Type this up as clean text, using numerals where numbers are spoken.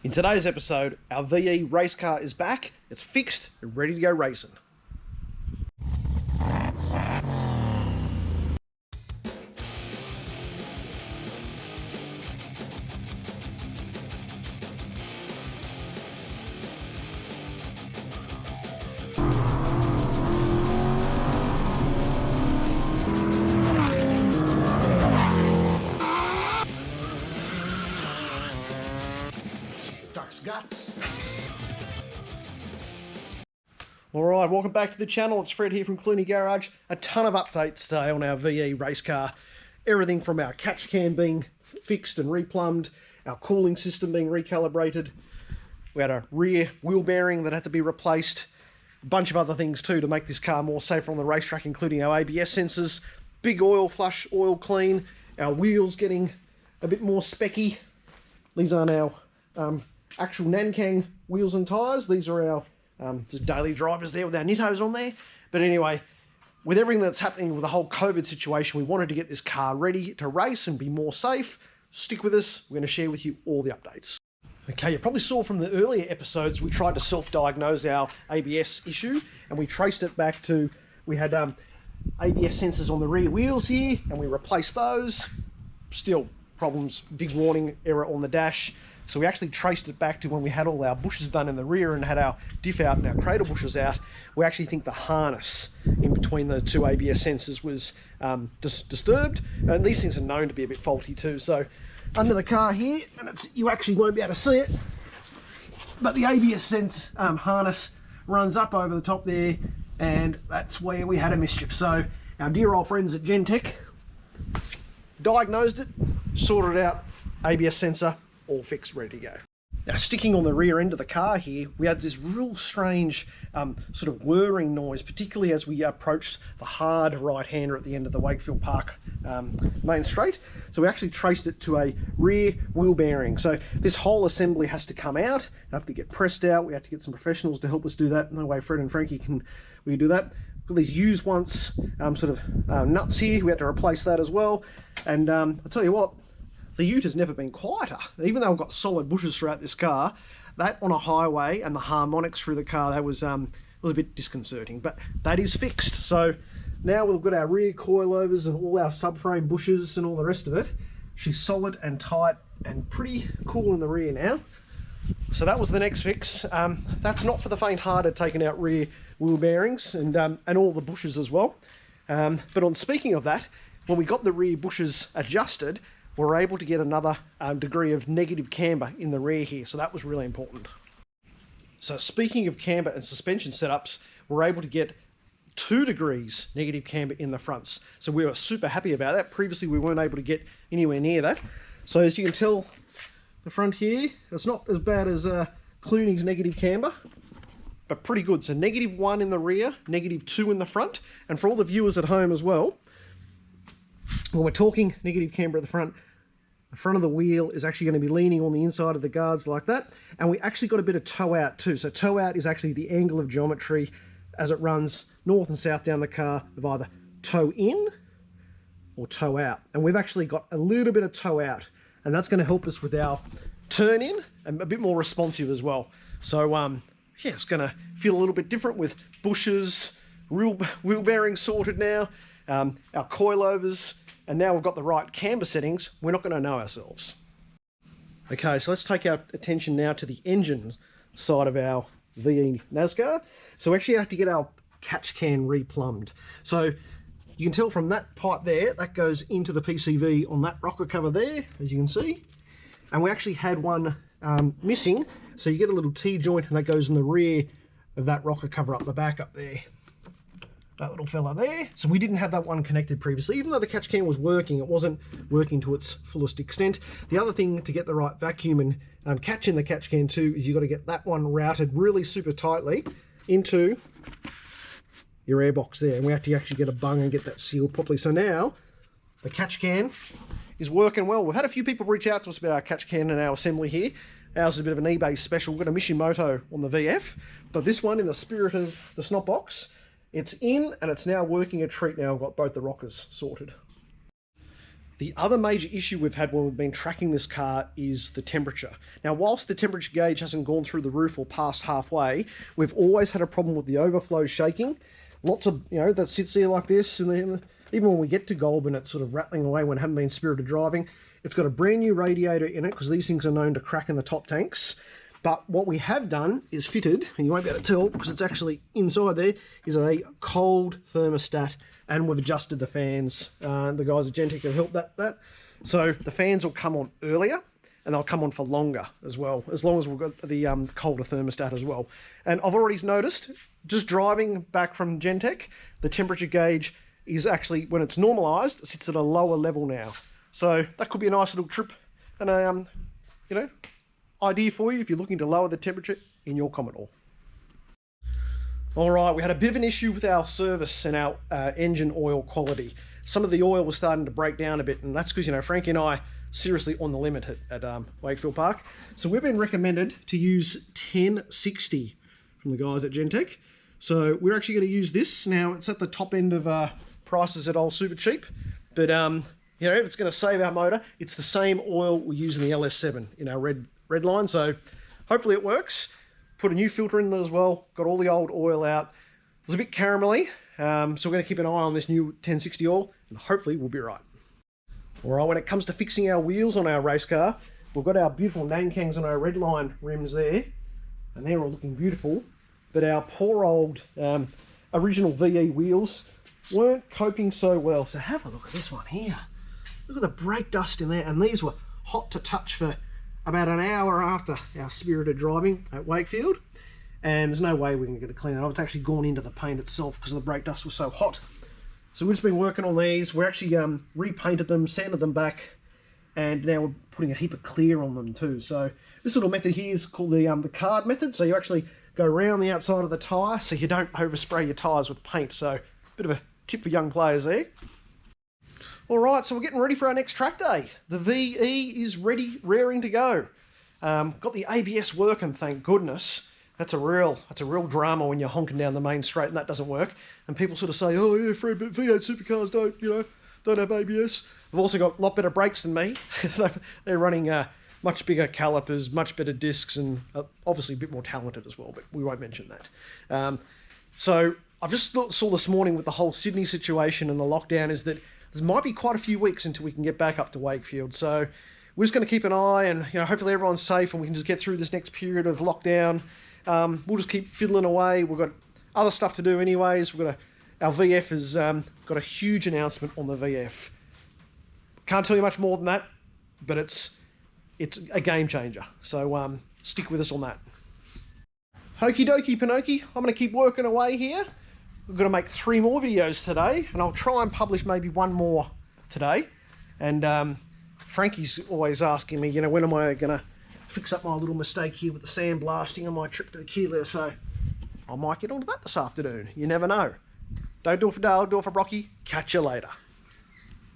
In today's episode, our VE race car is back, it's fixed and ready to go racing. Guts. Alright, welcome back to the channel. It's Fred here from Clooney Garage. A ton of updates today on our VE race car. Everything from our catch can being fixed and replumbed, our cooling system being recalibrated. We had a rear wheel bearing that had to be replaced. A bunch of other things too to make this car more safer on the racetrack, including our ABS sensors, big oil flush, oil clean, our wheels getting a bit more specky. These are now actual Nankang wheels and tyres. These are our just daily drivers there with our Nittos on there. But anyway, with everything that's happening with the whole COVID situation, we wanted to get this car ready to race and be more safe. Stick with us. We're going to share with you all the updates. Okay, you probably saw from the earlier episodes, we tried to self-diagnose our ABS issue, and we traced it back to, we had ABS sensors on the rear wheels here, and we replaced those. Still problems, big warning error on the dash. So we actually traced it back to when we had all our bushes done in the rear and had our diff out and our cradle bushes out. We actually think the harness in between the two ABS sensors was disturbed, and these things are known to be a bit faulty too. So under the car here, and you actually won't be able to see it, but the ABS sense harness runs up over the top there, and that's where we had a mischief. So our dear old friends at Gen-Tech diagnosed it, sorted out, ABS sensor, all fixed, ready to go. Now, sticking on the rear end of the car here, we had this real strange sort of whirring noise, particularly as we approached the hard right-hander at the end of the Wakefield Park main straight. So we actually traced it to a rear wheel bearing. So this whole assembly has to come out, have to get pressed out. We have to get some professionals to help us do that. No way Fred and Frankie can we do that. Got these used once nuts here. We had to replace that as well. And I'll tell you what, the Ute has never been quieter. Even though I've got solid bushes throughout this car, that on a highway and the harmonics through the car, that was a bit disconcerting, but that is fixed. So now we've got our rear coilovers and all our subframe bushes and all the rest of it. She's solid and tight and pretty cool in the rear now. So that was the next fix. That's not for the faint-hearted, taking out rear wheel bearings and all the bushes as well. But on speaking of that, when we got the rear bushes adjusted, we're able to get another degree of negative camber in the rear here, so that was really important. So speaking of camber and suspension setups, we're able to get 2 degrees negative camber in the fronts. So we were super happy about that. Previously we weren't able to get anywhere near that. So as you can tell, the front here, it's not as bad as Clooney's negative camber, but pretty good. So -1 in the rear, -2 in the front. And for all the viewers at home as well, when we're talking negative camber at the front of the wheel is actually going to be leaning on the inside of the guards like that. And we actually got a bit of toe out too. So toe out is actually the angle of geometry as it runs north and south down the car of either toe in or toe out. And we've actually got a little bit of toe out, and that's going to help us with our turn in and a bit more responsive as well. So yeah, it's going to feel a little bit different with bushes, wheel bearings sorted now, our coilovers, and now we've got the right camber settings. We're not going to know ourselves. Okay, so let's take our attention now to the engine side of our VE NASCAR. So we actually have to get our catch can replumbed. So you can tell from that pipe there, that goes into the PCV on that rocker cover there, as you can see. And we actually had one missing, so you get a little T-joint and that goes in the rear of that rocker cover up the back up there. That little fella there. So we didn't have that one connected previously. Even though the catch can was working, it wasn't working to its fullest extent. The other thing to get the right vacuum and catch in the catch can too is you've got to get that one routed really super tightly into your airbox there. And we have to actually get a bung and get that sealed properly. So now the catch can is working well. We've had a few people reach out to us about our catch can and our assembly here. Ours is a bit of an eBay special. We've got a Mishimoto on the VF, but this one, in the spirit of the snot box, it's in and it's now working a treat now. I've got both the rockers sorted. The other major issue we've had when we've been tracking this car is the temperature. Now, whilst the temperature gauge hasn't gone through the roof or past halfway, we've always had a problem with the overflow shaking. Lots of, that sits there like this, and then even when we get to Goulburn, it's sort of rattling away when I haven't been spirited driving. It's got a brand new radiator in it, because these things are known to crack in the top tanks. But what we have done is fitted, and you won't be able to tell because it's actually inside there, is a cold thermostat, and we've adjusted the fans. The guys at Gen-Tech have helped that. So the fans will come on earlier, and they'll come on for longer as well, as long as we've got the colder thermostat as well. And I've already noticed, just driving back from Gen-Tech, the temperature gauge is actually, when it's normalised, it sits at a lower level now. So that could be a nice little trip and a, idea for you if you're looking to lower the temperature in your Commodore. All right, we had a bit of an issue with our service and our engine oil quality. Some of the oil was starting to break down a bit, and that's because, Frankie and I seriously on the limit at Wakefield Park. So we've been recommended to use 1060 from the guys at Gen-Tech. So we're actually going to use this. Now, it's at the top end of prices at old Super Cheap, but if it's going to save our motor, it's the same oil we use in the LS7 in our red line. So hopefully it works. Put a new filter in there as well. Got all the old oil out. It was a bit caramelly, so we're going to keep an eye on this new 1060 oil, and hopefully we'll be right. All right, when it comes to fixing our wheels on our race car, we've got our beautiful Nankangs on our red line rims there, and they're all looking beautiful. But our poor old original VE wheels weren't coping so well. So have a look at this one here. Look at the brake dust in there, and these were hot to touch for about an hour after our spirited driving at Wakefield, and there's no way we can get it clean up. It's actually gone into the paint itself because the brake dust was so hot. So we've just been working on these. We're actually repainted them, sanded them back, and now we're putting a heap of clear on them too. So this little method here is called the card method. So you actually go around the outside of the tyre so you don't overspray your tyres with paint. So a bit of a tip for young players there. All right, so we're getting ready for our next track day. The VE is ready, raring to go. Got the ABS working, thank goodness. That's a real drama when you're honking down the main straight and that doesn't work. And people sort of say, oh yeah, Fred, but V8 supercars don't have ABS. They've also got a lot better brakes than me. They're running much bigger calipers, much better discs, and obviously a bit more talented as well, but we won't mention that. So I've just saw this morning with the whole Sydney situation and the lockdown is that there might be quite a few weeks until we can get back up to Wakefield. So we're just going to keep an eye, and hopefully everyone's safe and we can just get through this next period of lockdown. We'll just keep fiddling away. We've got other stuff to do anyways. Our VF has got a huge announcement on the VF. Can't tell you much more than that, but it's a game changer. So stick with us on that. Okie dokie, Pinocchio. I'm going to keep working away here. We've got to make 3 more videos today, and I'll try and publish maybe 1 more today. And Frankie's always asking me, when am I going to fix up my little mistake here with the sandblasting on my trip to the Keeler? So I might get onto that this afternoon. You never know. Don't do it for Dale, do it for Brocky. Catch you later.